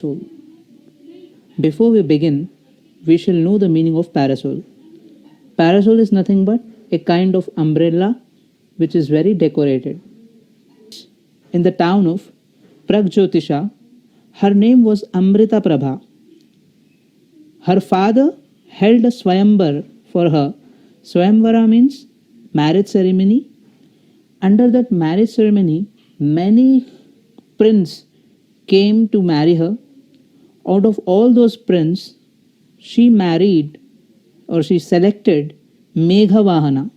So, before we begin, we shall know the meaning of parasol. Parasol is nothing but a kind of umbrella which is very decorated. In the town of Pragjyotisha, her name was Amrita Prabha. Her father held a Swayamvar for her. Swayamvara means marriage ceremony. Under that marriage ceremony, many princes came to marry her. Out of all those princes, she married or she selected Meghavahana,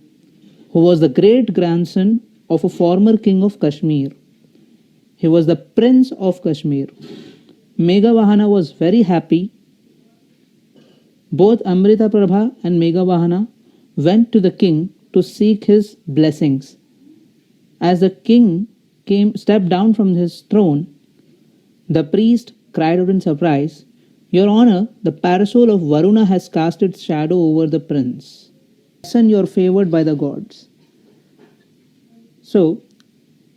who was the great grandson of a former king of Kashmir. He was the prince of Kashmir. Meghavahana was very happy. Both Amrita Prabha and Meghavahana went to the king to seek his blessings. As the king stepped down from his throne, the priest cried out in surprise, "Your Honor, the parasol of Varuna has cast its shadow over the prince. Son, you are favored by the gods." So,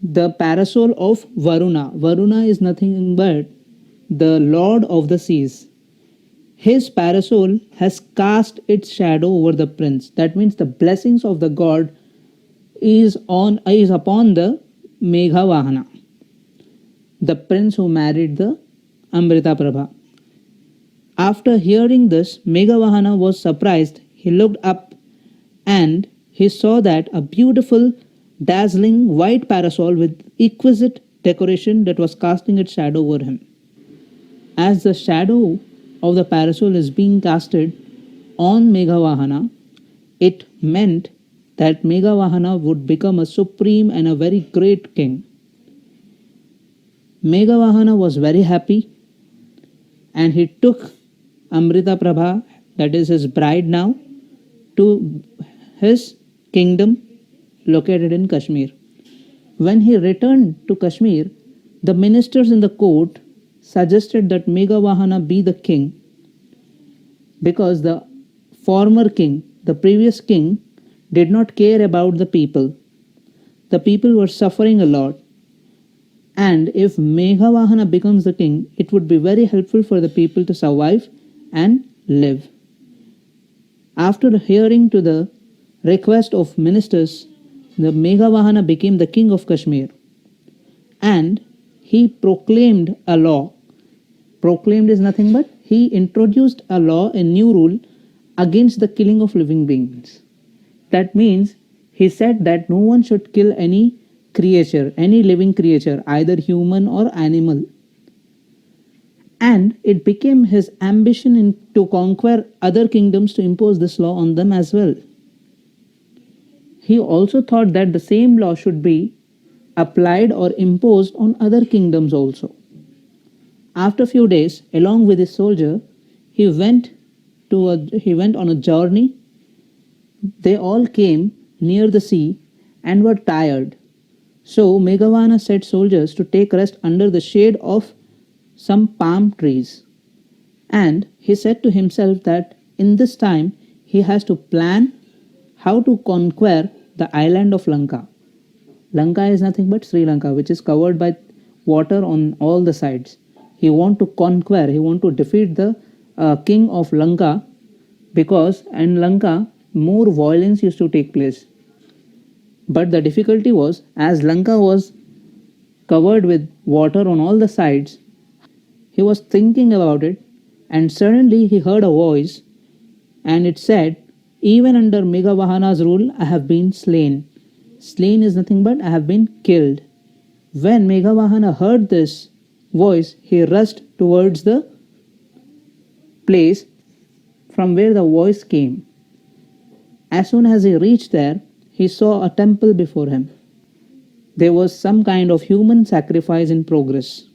the parasol of Varuna. Varuna is nothing but the lord of the seas. His parasol has cast its shadow over the prince. That means the blessings of the god is upon the Meghavahana, the prince who married the Amrita Prabha. After hearing this, Meghavahana was surprised. He looked up and he saw that a beautiful, dazzling white parasol with exquisite decoration that was casting its shadow over him. As the shadow of the parasol is being casted on Meghavahana, it meant that Meghavahana would become a supreme and a very great king. Meghavahana was very happy and he took Amrita Prabha, that is his bride now, to his kingdom located in Kashmir. When he returned to Kashmir, the ministers in the court suggested that Meghavahana be the king because the former king, the previous king, did not care about the people. The people were suffering a lot. And if Meghavahana becomes the king, it would be very helpful for the people to survive and live. After hearing to the request of ministers, the Meghavahana became the king of Kashmir. And he proclaimed a law. Proclaimed is nothing but he introduced a law, a new rule against the killing of living beings. That means he said that no one should kill any creature, any living creature, either human or animal. And it became his ambition to conquer other kingdoms to impose this law on them as well. He also thought that the same law should be applied or imposed on other kingdoms also. After a few days, along with his soldier, he went on a journey. They all came near the sea and were tired. So Meghavahana set soldiers to take rest under the shade of some palm trees. And he said to himself that in this time he has to plan how to conquer the island of Lanka. Lanka is nothing but Sri Lanka, which is covered by water on all the sides. He want to conquer, he want to defeat the king of Lanka, because in Lanka more violence used to take place. But the difficulty was, as Lanka was covered with water on all the sides, he was thinking about it, and suddenly he heard a voice, and it said, "Even under Meghavahana's rule, I have been slain." Slain is nothing but I have been killed. When Meghavahana heard this voice, he rushed towards the place from where the voice came. As soon as he reached there, he saw a temple before him. There was some kind of human sacrifice in progress.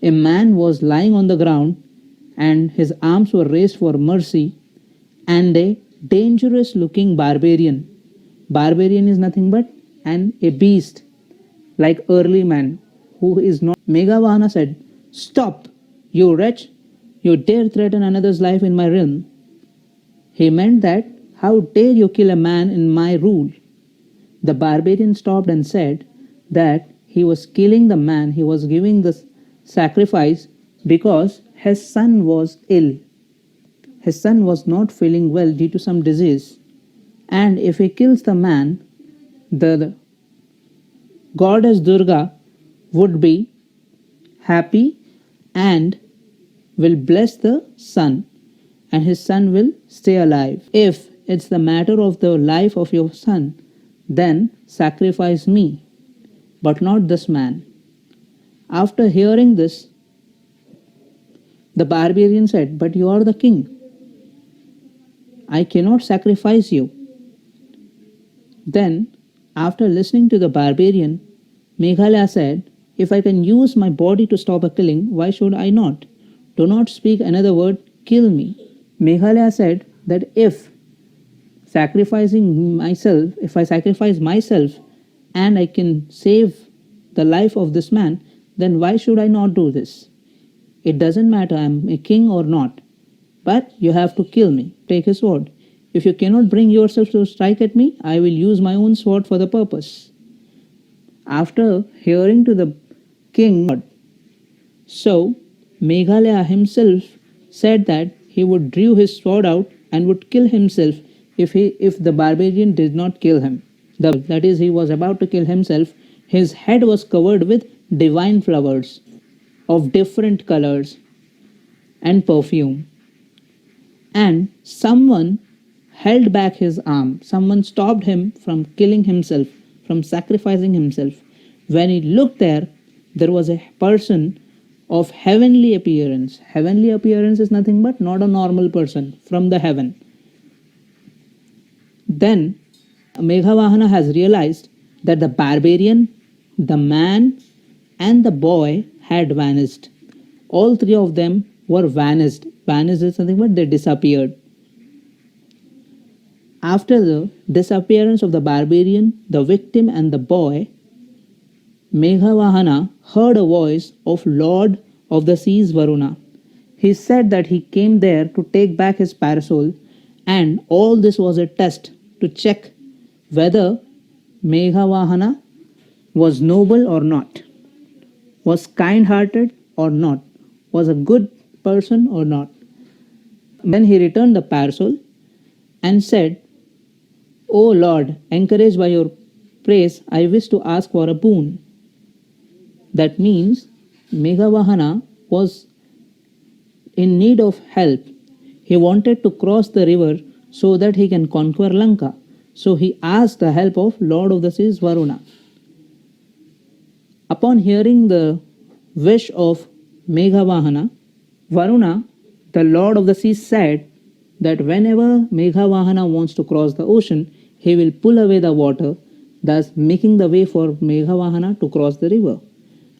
A man was lying on the ground and his arms were raised for mercy, and a dangerous looking barbarian. Barbarian is nothing but a beast like early man who is not. Meghavahana said, "Stop, you wretch! You dare threaten another's life in my realm." He meant that, "How dare you kill a man in my rule?" The barbarian stopped and said that he was killing the man, he was giving the sacrifice because his son was ill. His son was not feeling well due to some disease. And if he kills the man, the goddess Durga would be happy and will bless the son, and his son will stay alive. If it's the matter of the life of your son, then sacrifice me, but not this man. After hearing this, the barbarian said, "But you are the king. I cannot sacrifice you." Then, after listening to the barbarian, Meghalaya said, "If I can use my body to stop a killing, why should I not? Do not speak another word, kill me." Meghalaya said that if I sacrifice myself and I can save the life of this man, then why should I not do this? It doesn't matter I'm a king or not, but you have to kill me. Take a sword. If you cannot bring yourself to strike at me, I will use my own sword for the purpose. After hearing to the king, so Meghalaya himself said that he would draw his sword out and would kill himself if the barbarian did not kill him. That is, he was about to kill himself. His head was covered with divine flowers of different colors and perfume. And someone held back his arm. Someone stopped him from killing himself, from sacrificing himself. When he looked there was a person of heavenly appearance. Heavenly appearance is nothing but not a normal person, from the heaven. Then Meghavahana has realized that the barbarian, the man, and the boy had vanished. All three of them were vanished. Vanished is nothing but they disappeared. After the disappearance of the barbarian, the victim, and the boy, Meghavahana heard a voice of Lord of the Seas Varuna. He said that he came there to take back his parasol, and all this was a test to check whether Meghavahana was noble or not, was kind-hearted or not, was a good person or not. Then he returned the parasol and said, "O Lord, encouraged by your praise, I wish to ask for a boon." That means Meghavahana was in need of help. He wanted to cross the river so that he can conquer Lanka. So he asked the help of Lord of the Seas Varuna. Upon hearing the wish of Meghavahana, Varuna, the Lord of the Seas, said that whenever Meghavahana wants to cross the ocean, he will pull away the water, thus making the way for Meghavahana to cross the river.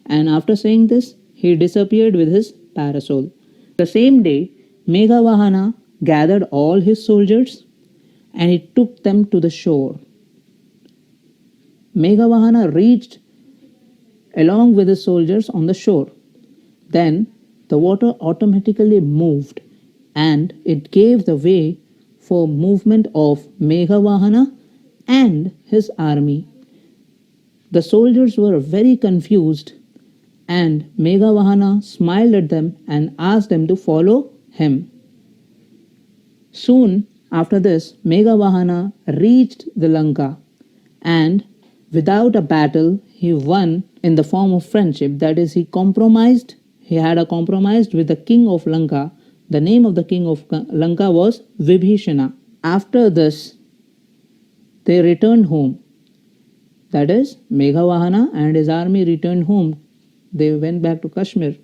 And after saying this, he disappeared with his parasol. The same day, Meghavahana gathered all his soldiers and he took them to the shore. Meghavahana reached along with his soldiers on the shore. Then the water automatically moved and it gave the way for movement of Meghavahana and his army. The soldiers were very confused, and Meghavahana smiled at them and asked them to follow him. Soon after this, Meghavahana reached the Lanka, and without a battle, he won in the form of friendship. That is, he had a compromise with the king of Lanka. The name of the king of Lanka was Vibhishana. After this, they returned home. That is, Meghavahana and his army returned home. They went back to Kashmir.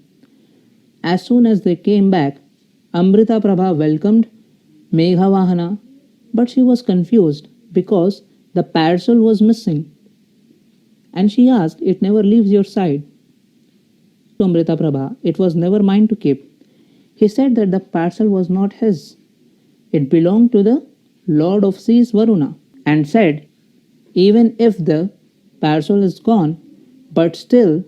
As soon as they came back, Amrita Prabha welcomed Meghavahana, but she was confused because the parasol was missing. And she asked, "It never leaves your side." To Amrita Prabha, "It was never mine to keep." He said that the parcel was not his. It belonged to the Lord of Seas Varuna, and said, "Even if the parcel is gone, but still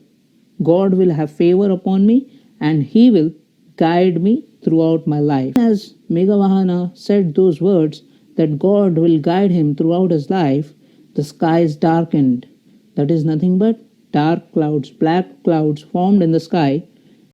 God will have favor upon me and he will guide me throughout my life." As Meghavahana said those words, that God will guide him throughout his life, the skies darkened. That is nothing but dark clouds, black clouds formed in the sky,